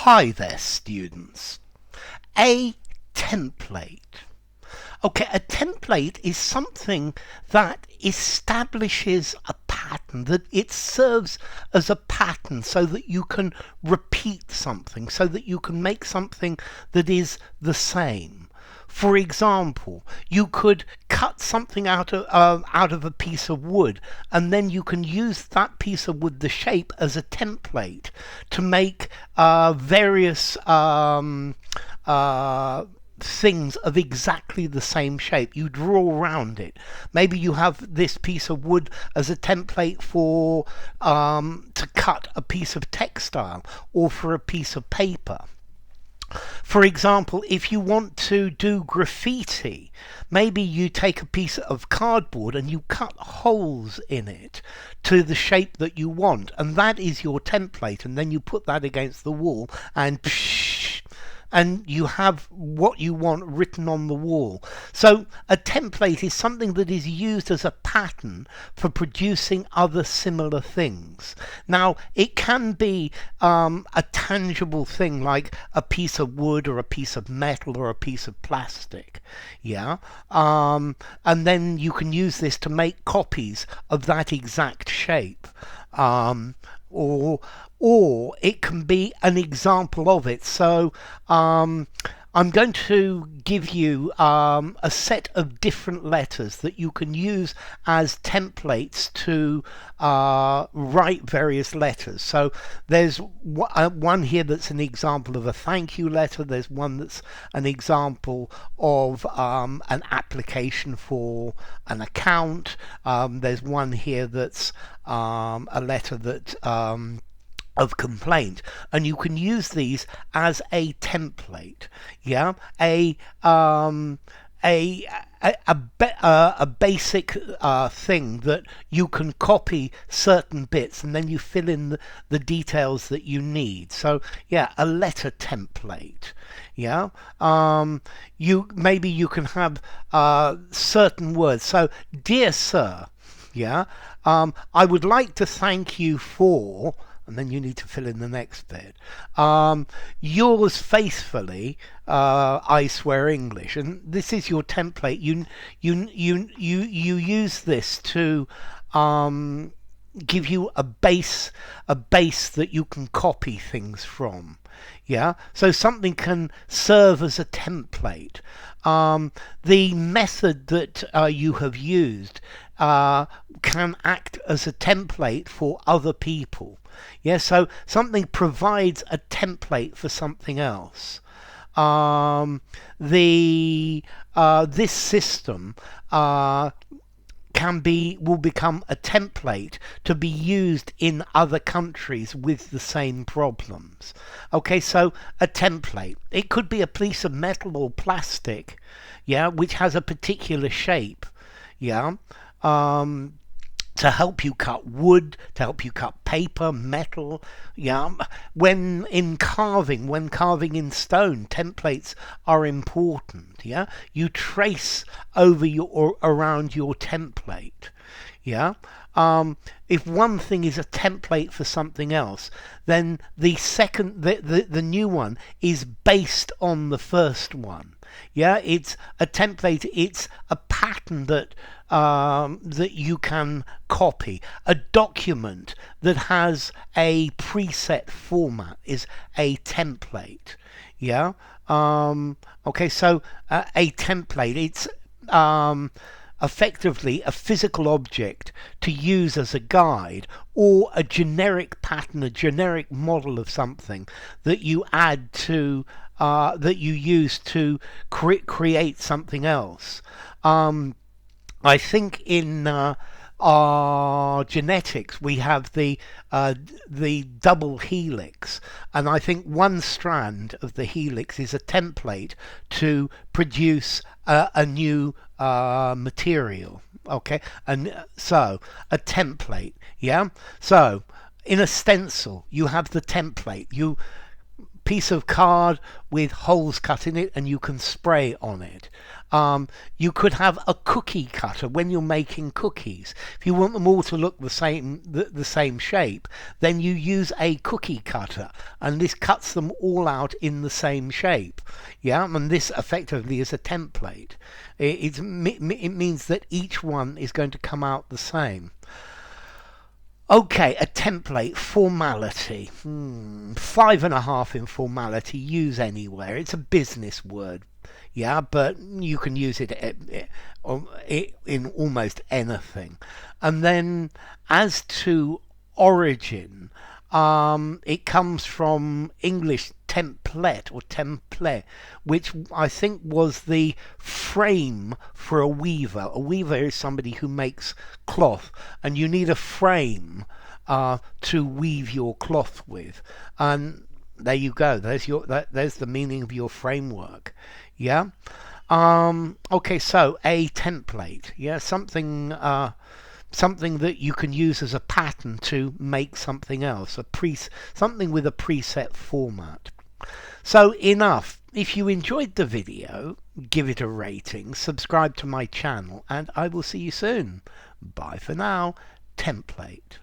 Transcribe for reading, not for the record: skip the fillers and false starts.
Hi there, students. A template. Okay, a template is something that establishes a pattern, that it serves as a pattern so that you can repeat something, so that you can make something that is the same. For example, you could cut something out of a piece of wood, and then you can use that piece of wood, the shape, as a template to make various things of exactly the same shape. You draw around it. Maybe you have this piece of wood as a template for to cut a piece of textile or for a piece of paper. For example, if you want to do graffiti, maybe you take a piece of cardboard and you cut holes in it to the shape that you want, and that is your template, and then you put that against the wall and and you have what you want written on the wall. So a template is something that is used as a pattern for producing other similar things. Now, it can be a tangible thing like a piece of wood or a piece of metal or a piece of plastic. Yeah. And then you can use this to make copies of that exact shape. Or it can be an example of it. So I'm going to give you a set of different letters that you can use as templates to write various letters. So there's one here that's an example of a thank you letter. There's one that's an example of an application for an account. There's one here that's a letter that of complaint, and you can use these as a template. Yeah, a basic thing that you can copy certain bits and then you fill in the details that you need. So yeah, a letter template. Yeah, you can have certain words. So dear sir, yeah, I would like to thank you for, and then you need to fill in the next bit. Yours faithfully, I swear English, and this is your template. You use this to give you a base that you can copy things from. Yeah, so something can serve as a template. The method that you have used can act as a template for other people. Yeah, so something provides a template for something else. This system will become a template to be used in other countries with the same problems. Okay, so a template. It could be a piece of metal or plastic, yeah, which has a particular shape, yeah. To help you cut wood, to help you cut paper, metal. Yeah, when carving in stone, templates are important. Yeah, you trace over or around your template. Yeah. If one thing is a template for something else, then the new one is based on the first one. Yeah, it's a template. It's a pattern that you can copy. A document that has a preset format is a template. Yeah. Okay. So a template. It's effectively a physical object to use as a guide, or a generic pattern, a generic model of something that you add to that you use to create something else. I think in genetics we have the double helix, and I think one strand of the helix is a template to produce a new material. Okay, and so a template. Yeah, so in a stencil you have the template. piece of card with holes cut in it and you can spray on it. You could have a cookie cutter when you're making cookies. If you want them all to look the same shape, then you use a cookie cutter, and this cuts them all out in the same shape. Yeah, and this effectively is a template. It means that each one is going to come out the same. Okay, a template, formality. 5.5 in formality, use anywhere. It's a business word. Yeah, but you can use it in almost anything. And then as to origin, it comes from English template or template, which I think was the frame for a weaver. A weaver is somebody who makes cloth, and you need a frame to weave your cloth with. And there you go. There's the meaning of your framework. Yeah. Okay, so a template. Yeah, something that you can use as a pattern to make something else, something with a preset format. So enough. If you enjoyed the video, give it a rating, subscribe to my channel, and I will see you soon. Bye for now. Template.